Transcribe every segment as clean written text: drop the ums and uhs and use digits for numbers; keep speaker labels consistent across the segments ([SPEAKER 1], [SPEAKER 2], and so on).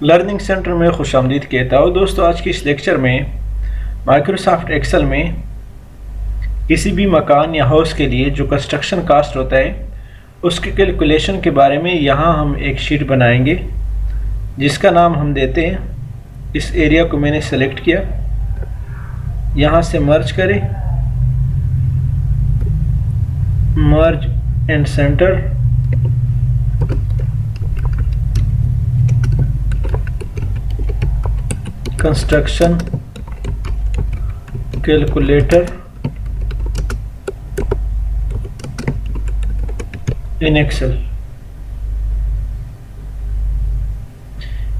[SPEAKER 1] Learning centre में खुशामदीद कहता हूँ। दोस्तों, आज के इस लेक्चर में माइक्रोसॉफ्ट एक्सेल में किसी भी मकान या हाउस के लिए जो कंस्ट्रक्शन कास्ट होता है उसके कैलकुलेशन के बारे में यहाँ हम एक शीट बनाएंगे जिसका नाम हम देते हैं। इस एरिया को मैंने सेलेक्ट किया, यहाँ से मर्ज करें, merge and center, construction calculator in Excel.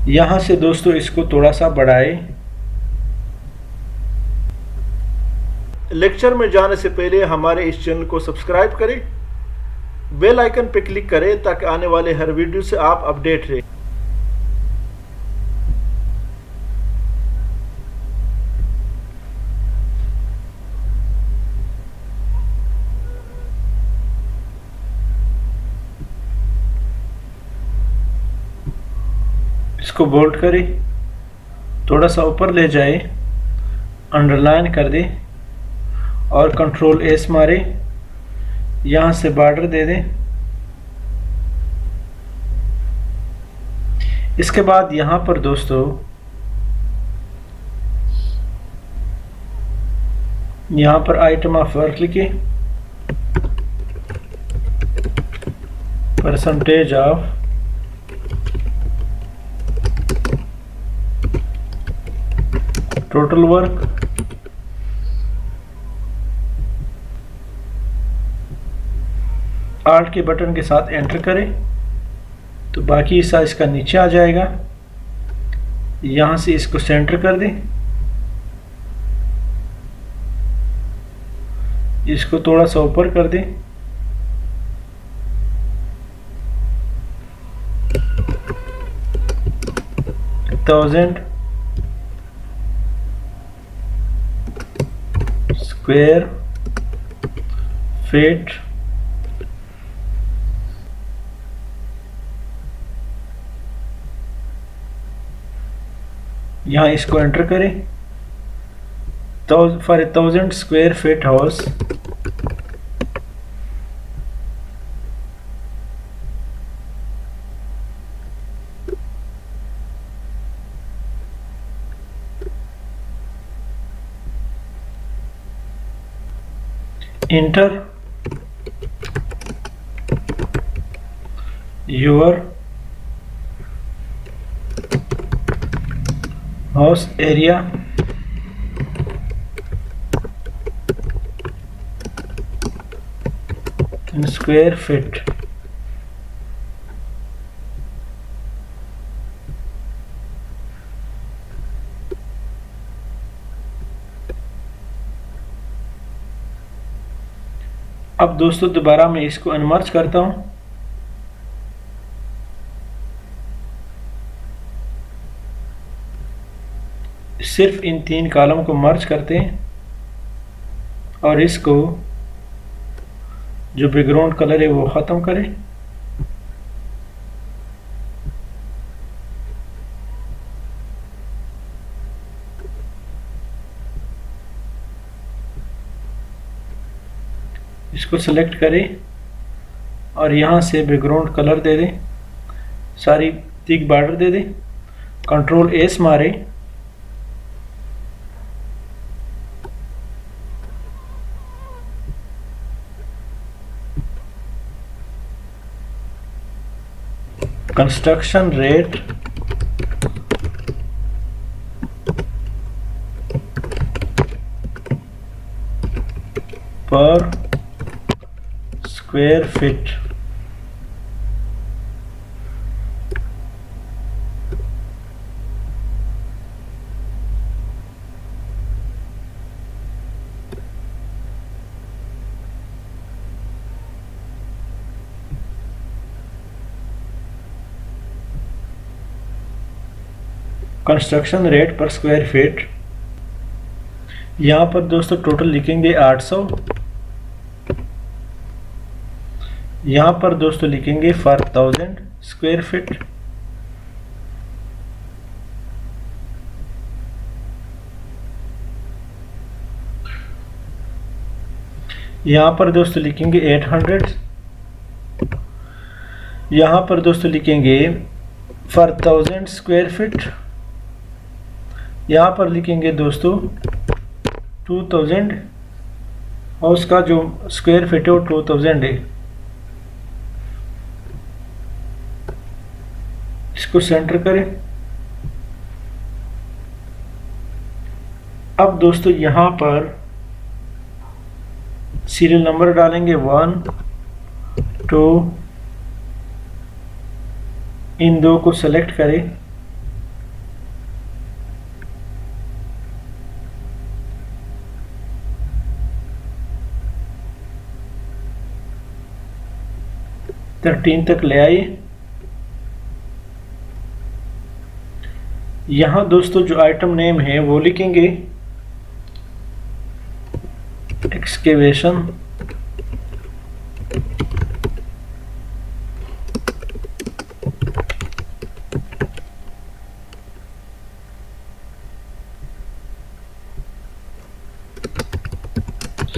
[SPEAKER 1] यहाँ से दोस्तों इसको थोड़ा सा बढ़ाए। लेक्चर में जाने से पहले हमारे इस चैनल को सब्सक्राइब करें, बेल आइकन पर क्लिक करें ताकि आने वाले हर वीडियो से आप अपडेट रहें। इसको बोल्ड करें, थोड़ा सा ऊपर ले जाए, अंडरलाइन कर दे और कंट्रोल एस मारे, यहाँ से बॉर्डर दे दें। इसके बाद यहाँ पर दोस्तों यहाँ पर आइटम ऑफ वर्क लिखे, percentage of total work, art के बटन के साथ एंटर करें तो बाकी हिस्सा इसका नीचे आ जाएगा। यहाँ से इसको सेंटर कर दें, इसको थोड़ा सा ऊपर कर दें, थाउजेंड स्क्वायर फीट यहाँ इसको एंटर करें। For 1000 square feet house enter your house area in square feet। अब दोस्तों दोबारा मैं इसको अनमर्ज करता हूं। सिर्फ इन 3 कॉलम को मर्ज करते हैं और इसको जो बैकग्राउंड कलर है वो ख़त्म करें। इसको सेलेक्ट करें और यहाँ से बैकग्राउंड कलर दे दें, सारी थिक बॉर्डर दे दें, कंट्रोल एस मारे, कंस्ट्रक्शन रेट पर स्क्वायर फीट, कंस्ट्रक्शन रेट पर स्क्वायर फीट। यहाँ पर दोस्तों टोटल लिखेंगे 800। यहाँ पर दोस्तों लिखेंगे फॉर 1000 स्क्वायर फीट। यहाँ पर दोस्तों लिखेंगे 800। यहाँ पर दोस्तों लिखेंगे फॉर 1000 स्क्वायर फीट। यहाँ पर लिखेंगे दोस्तों 2000, और उसका जो स्क्वायर फीट है वो 2000 है। इसको सेंटर करें। अब दोस्तों यहाँ पर सीरियल नंबर डालेंगे 1 2, इन दो को सेलेक्ट करें। थर्टीन तक ले आइए। यहाँ दोस्तों जो आइटम नेम है वो लिखेंगे excavation.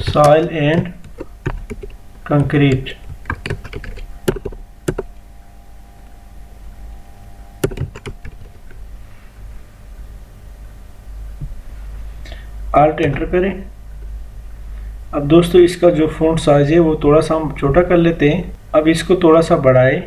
[SPEAKER 1] Soil and concrete. Alt enter करें। अब दोस्तों इसका जो फ़ॉन्ट साइज है वो थोड़ा सा हम छोटा कर लेते हैं। अब इसको थोड़ा सा बढ़ाएं।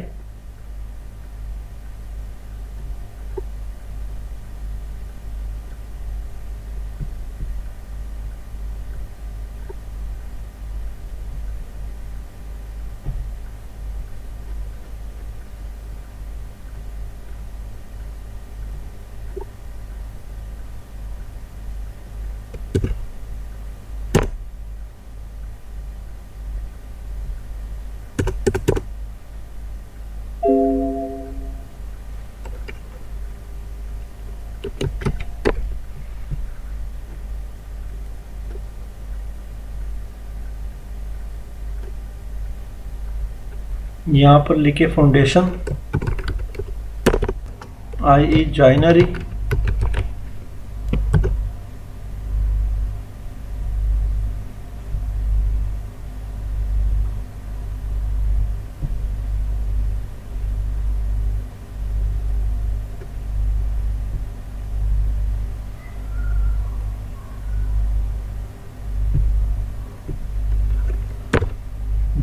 [SPEAKER 1] यहाँ पर लिखे foundation, i.e. Joinery.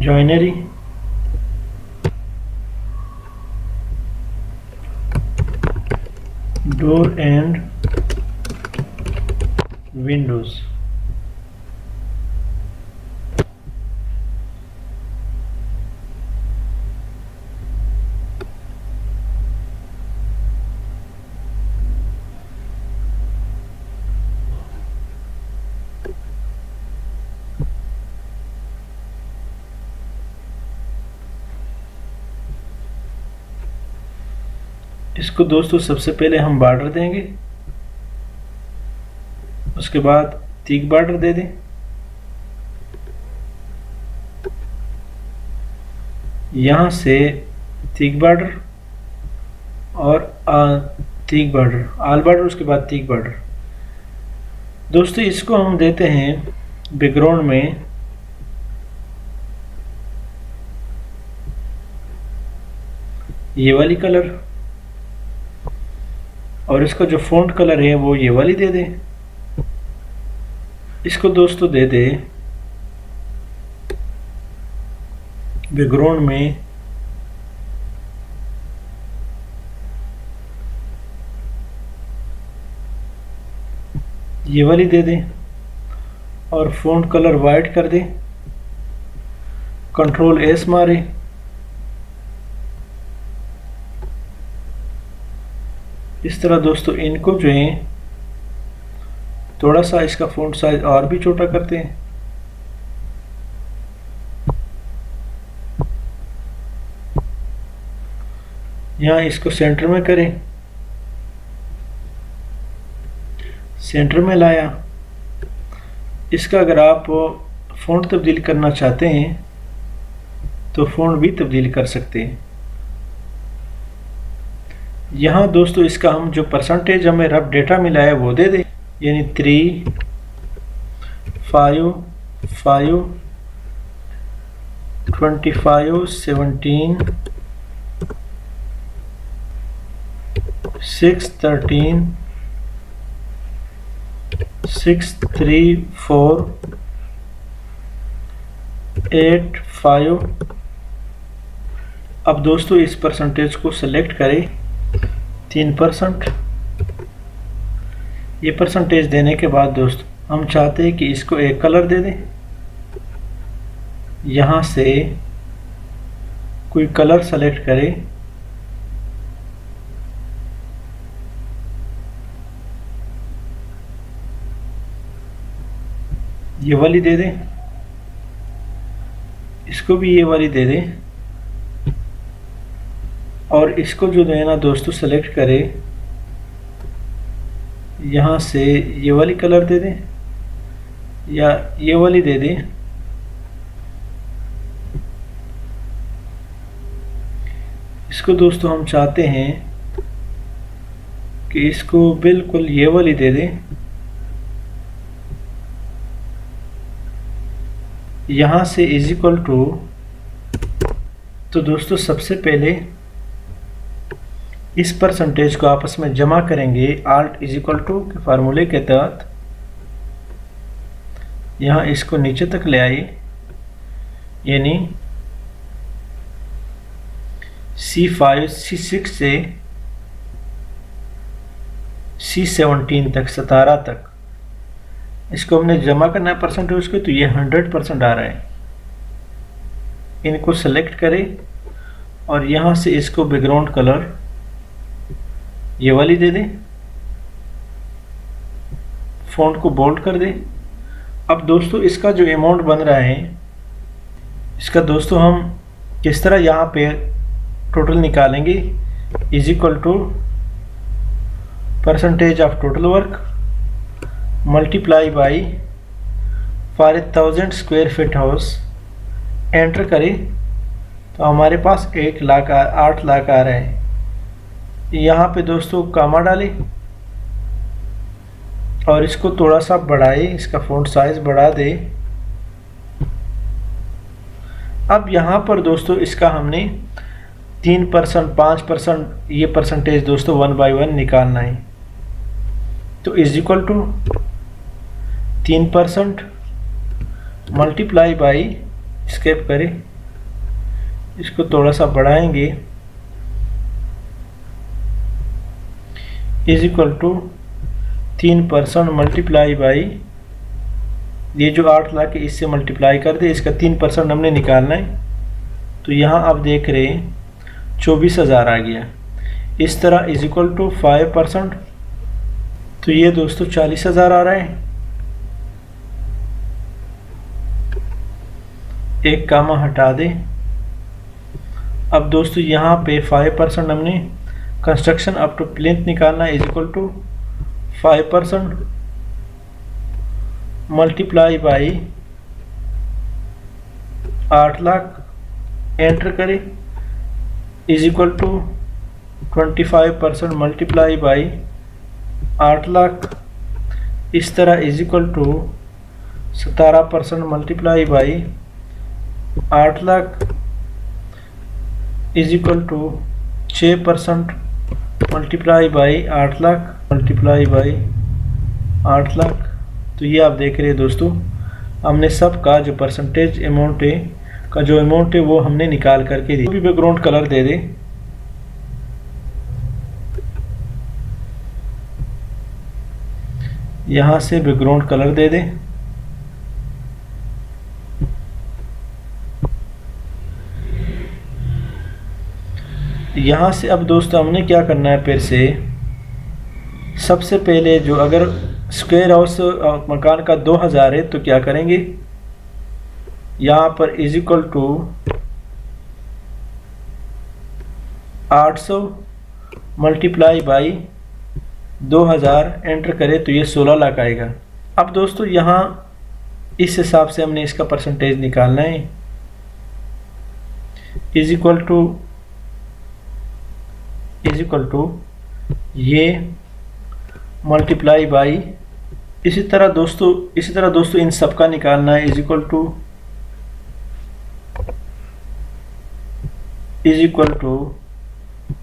[SPEAKER 1] Joinery door and Windows. इसको दोस्तों सबसे पहले हम बॉर्डर देंगे, उसके बाद तीक बॉर्डर दे दें। यहाँ से तीक बॉर्डर और तीक बॉर्डर, आल बॉर्डर, उसके बाद तीक बॉर्डर। दोस्तों इसको हम देते हैं बैकग्राउंड में ये वाली कलर, और इसका जो फ़ॉन्ट कलर है वो ये वाली दे दें। इसको दोस्तों दे दें बैकग्राउंड में ये वाली दे दें, और फ़ॉन्ट कलर वाइट कर दें। कंट्रोल एस मारें। इस तरह दोस्तों इनको जो है थोड़ा सा इसका फ़ॉन्ट साइज और भी छोटा करते हैं। यहाँ इसको सेंटर में करें, सेंटर में लाया। इसका अगर आप फ़ॉन्ट तब्दील करना चाहते हैं तो फ़ॉन्ट भी तब्दील कर सकते हैं। यहाँ दोस्तों इसका हम जो परसेंटेज हमें रफ डेटा मिला है वो दे दें, यानी 3 5 5 25, 17, 6, 13, 6, 3, 4, 8, 5। अब दोस्तों इस परसेंटेज को सिलेक्ट करें 3%। ये परसेंटेज देने के बाद दोस्तों हम चाहते हैं कि इसको एक कलर दे दें। यहाँ से कोई कलर सेलेक्ट करें। ये वाली दे दें, इसको भी ये वाली दे दें, और इसको जो है ना दोस्तों सेलेक्ट करें, यहाँ से ये वाली कलर दे दें या ये वाली दे दें। इसको दोस्तों हम चाहते हैं कि इसको बिल्कुल ये वाली दे दें। यहाँ से इज इक्वल टू, तो दोस्तों सबसे पहले इस परसेंटेज को आपस में जमा करेंगे आल्ट इज इक्वल टू के फार्मूले के तहत। यहाँ इसको नीचे तक ले आइए, यानी C5 C6 से C17 तक, 17 तक इसको हमने जमा करना है परसेंटेज को, तो ये 100% आ रहा है। इनको सेलेक्ट करें और यहाँ से इसको बैकग्राउंड कलर ये वाली दे दें, फ़ॉन्ट को बोल्ड कर दें। अब दोस्तों इसका जो अमाउंट बन रहा है, इसका दोस्तों हम किस तरह यहाँ पे टोटल निकालेंगे, is equal to percentage of total work multiply by for 1000 square feet house, enter करें तो हमारे पास 8 लाख 8 लाख आ रहा है। यहाँ पे दोस्तों कामा डालें और इसको थोड़ा सा बढ़ाए, इसका फ़ॉन्ट साइज बढ़ा दे। अब यहाँ पर दोस्तों इसका हमने 3%, 5% ये परसेंटेज दोस्तों 1 बाई 1 निकालना है। तो is equal to 3% multiply by, escape करें, इसको थोड़ा सा बढ़ाएंगे, is equal to 3% multiply by, ये जो 8 लाख है इससे मल्टीप्लाई कर दे, इसका 3% हमने निकालना है। तो यहाँ आप देख रहे हैं 24,000 आ गया। इस तरह इज इक्वल टू 5%, तो ये दोस्तों 40,000 आ रहा है। एक कामा हटा दें। अब दोस्तों यहाँ पे 5% हमने कंस्ट्रक्शन अप टू प्लिंथ निकालना है, is equal to 5% multiply by 8 lakh, enter करें, is equal to 25% multiply by 8 lakh. इस तरह is equal to 17% multiply by 8 lakh, is equal to 6% multiply by 8 lakh, multiply by 8 lakh. तो ये आप देख रहे हैं दोस्तों, हमने सब का जो परसेंटेज अमाउंट है का जो अमाउंट है वो हमने निकाल करके दी। भी बैकग्राउंड कलर दे दे, यहाँ से बैकग्राउंड कलर दे दे। यहाँ से अब दोस्तों हमने क्या करना है, फिर से सबसे पहले जो अगर स्क्वायर हाउस मकान का 2000 है तो क्या करेंगे, यहाँ पर is equal to 800 multiply by 2000, enter करें तो ये 16 लाख आएगा। अब दोस्तों यहाँ इस हिसाब से हमने इसका परसेंटेज निकालना है, इज इक्वल टू ये मल्टीप्लाई बाई, इसी तरह दोस्तों इन सब का निकालना है, is equal to is equal to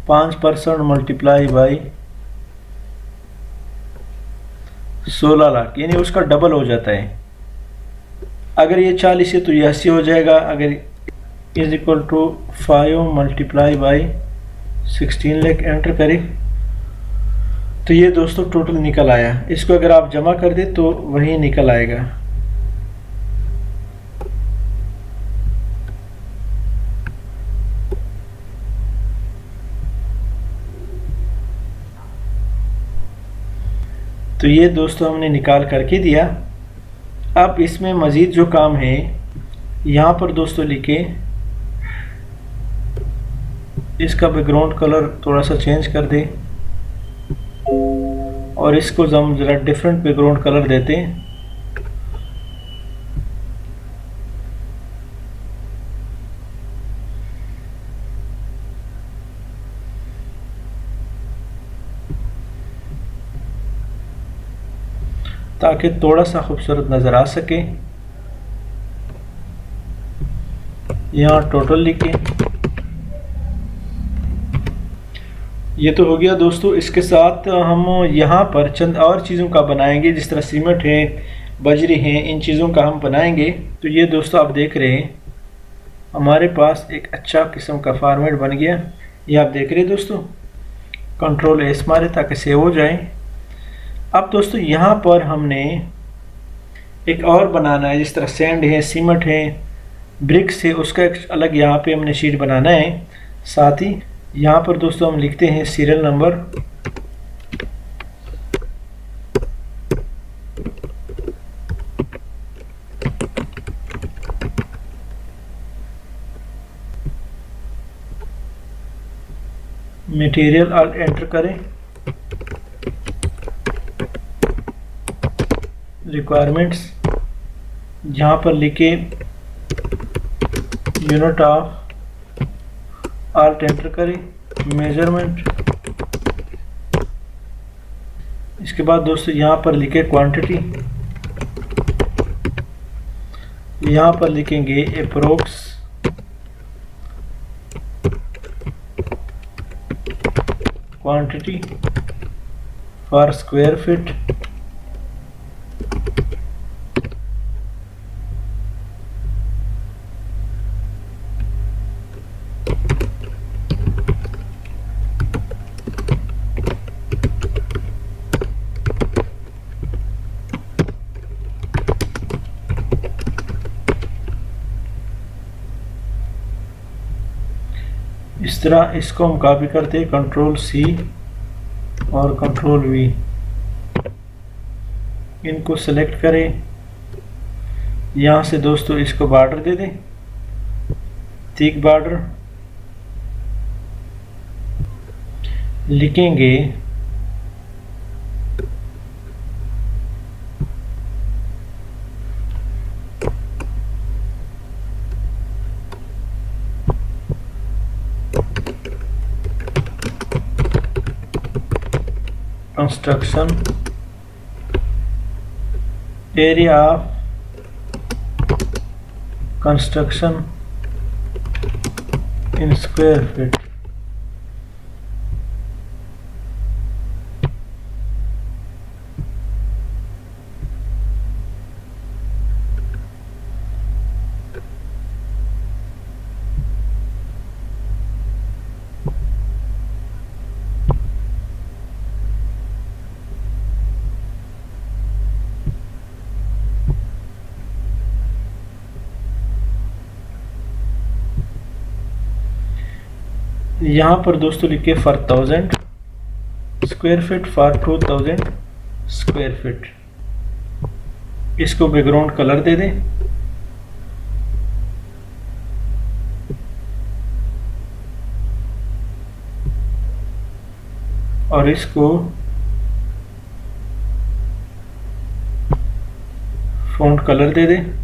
[SPEAKER 1] 5% multiply by 16 lakh, यानी उसका डबल हो जाता है। अगर ये 40 है तो ये 80 हो जाएगा। अगर is equal to 5 multiply by 16 lakh enter करें तो ये दोस्तों टोटल निकल आया। इसको अगर आप जमा कर दें तो वही निकल आएगा। तो ये दोस्तों हमने निकाल करके दिया। अब इसमें मज़ीद जो काम है, यहाँ पर दोस्तों लिखे इसका बैकग्राउंड कलर थोड़ा सा चेंज कर दें और इसको हम ज़रा डिफरेंट बैकग्राउंड कलर देते हैं। ताकि थोड़ा सा खूबसूरत नज़र आ सके। यहाँ टोटल लिखें। ये तो हो गया दोस्तों। इसके साथ हम यहाँ पर चंद और चीज़ों का बनाएंगे, जिस तरह सीमेंट है, बजरी है, इन चीज़ों का हम बनाएंगे। तो ये दोस्तों आप देख रहे हैं हमारे पास एक अच्छा किस्म का फॉर्मेट बन गया। ये आप देख रहे हैं दोस्तों। कंट्रोल एस मारे ताकि सेव हो जाए। अब दोस्तों यहाँ पर हमने एक और बनाना है, जिस तरह सैंड है, सीमेंट है, ब्रिक्स है, उसका एक अलग यहाँ पे हमने शीट बनाना है। साथ ही यहाँ पर दोस्तों हम लिखते हैं सीरियल नंबर, मटेरियल और एंटर करें, रिक्वायरमेंट्स यहाँ पर लिखे यूनिट ऑफ, आल्ट एंटर करें, मेजरमेंट। इसके बाद दोस्तों यहाँ पर लिखे क्वांटिटी, यहाँ पर लिखेंगे approx quantity for square feet. इस तरह इसको हम कॉपी करते हैं, कंट्रोल सी और कंट्रोल वी। इनको सेलेक्ट करें, यहाँ से दोस्तों इसको बॉर्डर दे दें, थिक बॉर्डर। लिखेंगे construction area of construction in square feet. यहाँ पर दोस्तों लिखे for 1000 square feet, for 2000 square feet. इसको बैकग्राउंड कलर दे दें। और इसको फ़ॉन्ट कलर दे दें।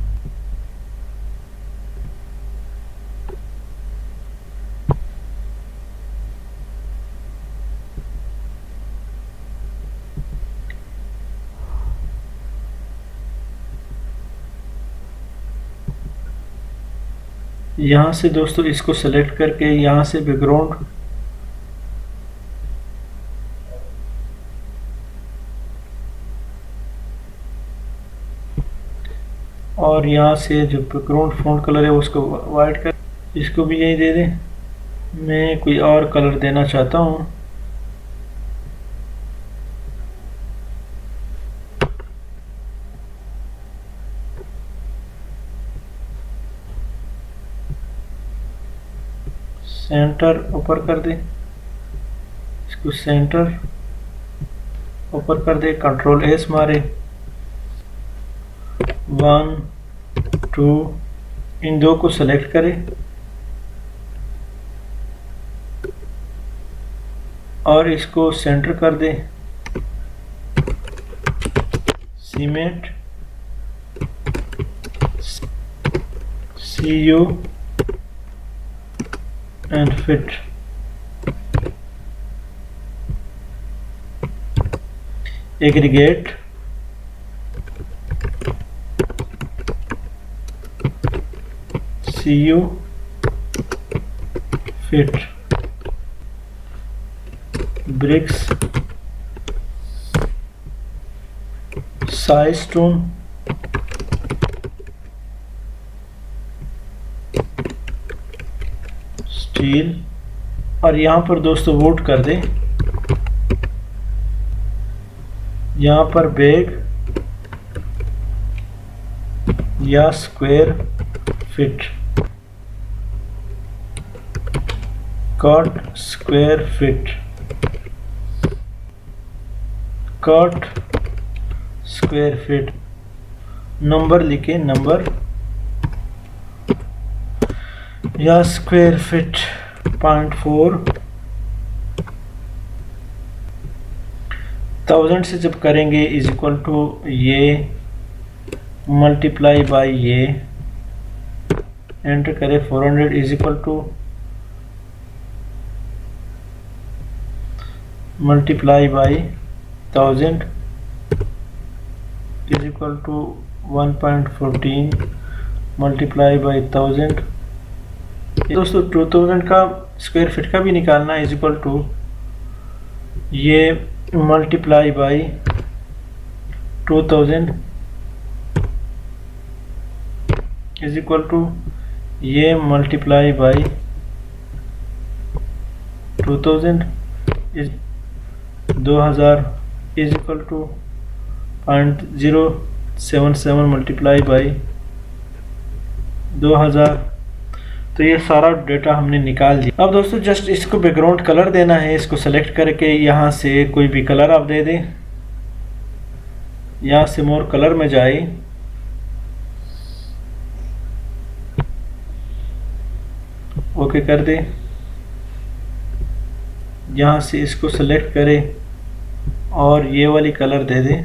[SPEAKER 1] यहाँ से दोस्तों इसको सेलेक्ट करके यहाँ से बैकग्राउंड और यहाँ से जो बैकग्राउंड फ़ॉन्ट कलर है उसको वाइट कर, इसको भी यही दे दें। मैं कोई और कलर देना चाहता हूँ, सेंटर ऊपर कर दे, इसको सेंटर ऊपर कर दे, कंट्रोल एस मारे, 1 2 इन दो को सेलेक्ट करें और इसको सेंटर कर दे, cement CU and fit, aggregate CU fit, bricks size ton, steel. और यहाँ पर दोस्तों वोट कर दें, यहाँ पर बैग या square feet, cut square feet, cut square feet, number लिखे, नंबर या स्क्वायर फिट 0.4, 1000 से जब करेंगे इज इक्वल टू ये मल्टीप्लाई बाय ये, एंटर करें, 400 is equal to multiply by 1000 is equal to 1.14 multiply by 1000। दोस्तों 2000 का स्क्वायर फिट का भी निकालना, इज इक्वल टू ये multiply by 2000 is equal to ये multiply by 2000 is 2000 is equal to 0.077 multiply by 2000। तो ये सारा डेटा हमने निकाल दिया। अब दोस्तों जस्ट इसको बैकग्राउंड कलर देना है, इसको सेलेक्ट करके यहाँ से कोई भी कलर आप दे दें, यहाँ से मोर कलर में जाए, ओके कर दे, यहाँ से इसको सेलेक्ट करें और ये वाली कलर दे दें,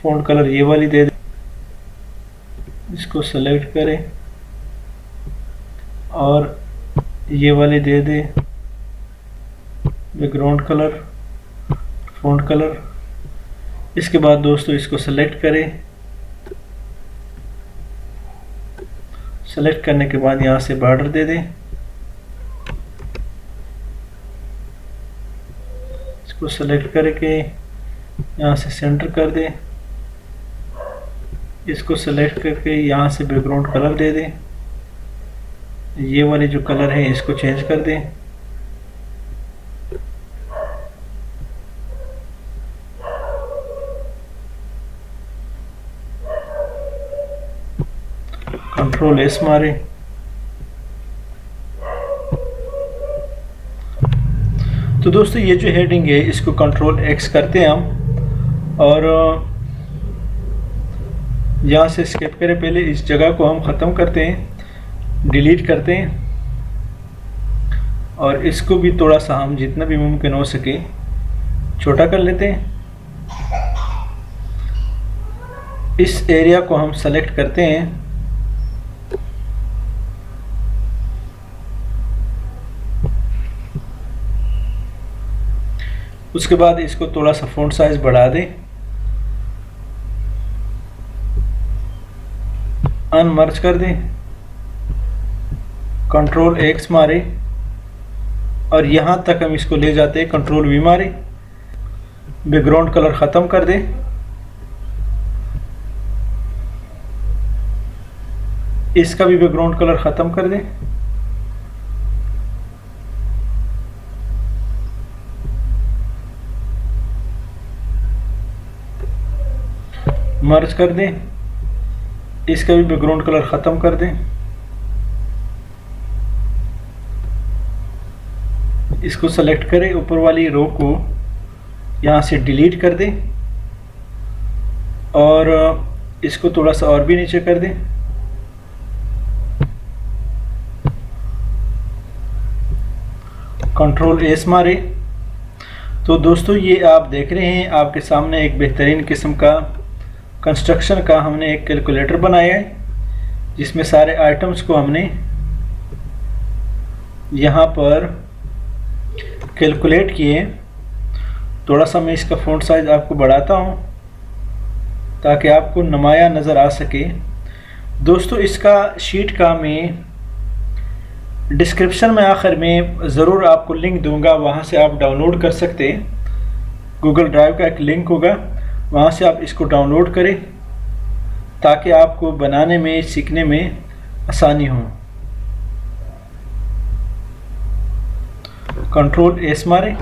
[SPEAKER 1] फ़ॉन्ट कलर ये वाली दे दें, इसको सेलेक्ट करें और ये वाली दे दे, बैकग्राउंड कलर, फ़ॉन्ट कलर। इसके बाद दोस्तों इसको सेलेक्ट करें, सेलेक्ट करने के बाद यहाँ से बॉर्डर दे दें, इसको सेलेक्ट करके यहाँ से सेंटर कर दें, इसको सेलेक्ट करके यहाँ से बैकग्राउंड कलर दे दें, ये वाले जो कलर है इसको चेंज कर दें, कंट्रोल एस मारे। तो दोस्तों ये जो हेडिंग है इसको कंट्रोल एक्स करते हैं हम और यहाँ से स्किप करें, पहले इस जगह को हम ख़त्म करते हैं, डिलीट करते हैं और इसको भी थोड़ा सा हम जितना भी मुमकिन हो सके छोटा कर लेते हैं। इस एरिया को हम सेलेक्ट करते हैं, उसके बाद इसको थोड़ा सा फ़ॉन्ट साइज बढ़ा दें, अनमर्ज कर दें, कंट्रोल एक्स मारे और यहाँ तक हम इसको ले जाते हैं, कंट्रोल वी मारे, बैकग्राउंड कलर ख़त्म कर दें, इसका भी बैकग्राउंड कलर ख़त्म कर दें, मर्ज कर दें, इसका भी बैकग्राउंड कलर ख़त्म कर दें, इसको सेलेक्ट करें, ऊपर वाली रो को यहाँ से डिलीट कर दें और इसको थोड़ा सा और भी नीचे कर दें, कंट्रोल एस मारे। तो दोस्तों ये आप देख रहे हैं आपके सामने एक बेहतरीन किस्म का कंस्ट्रक्शन का हमने एक कैलकुलेटर बनाया है, जिसमें सारे आइटम्स को हमने यहाँ पर कैलकुलेट किए। थोड़ा सा मैं इसका फ़ॉन्ट साइज़ आपको बढ़ाता हूँ ताकि आपको नुमाया नज़र आ सके। दोस्तों इसका शीट का मैं डिस्क्रिप्शन में आखिर में ज़रूर आपको लिंक दूंगा, वहाँ से आप डाउनलोड कर सकते हैं। गूगल ड्राइव का एक लिंक होगा, वहाँ से आप इसको डाउनलोड करें ताकि आपको बनाने में सीखने में आसानी हो। कंट्रोल एस मारें।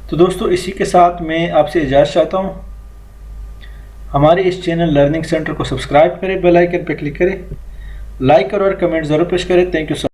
[SPEAKER 1] तो दोस्तों इसी के साथ मैं आपसे इजाज़त चाहता हूँ। हमारे इस चैनल लर्निंग सेंटर को सब्सक्राइब करें, बेल आइकन पर क्लिक करें, लाइक करें और कमेंट ज़रूर पेश करें। Thank you so much.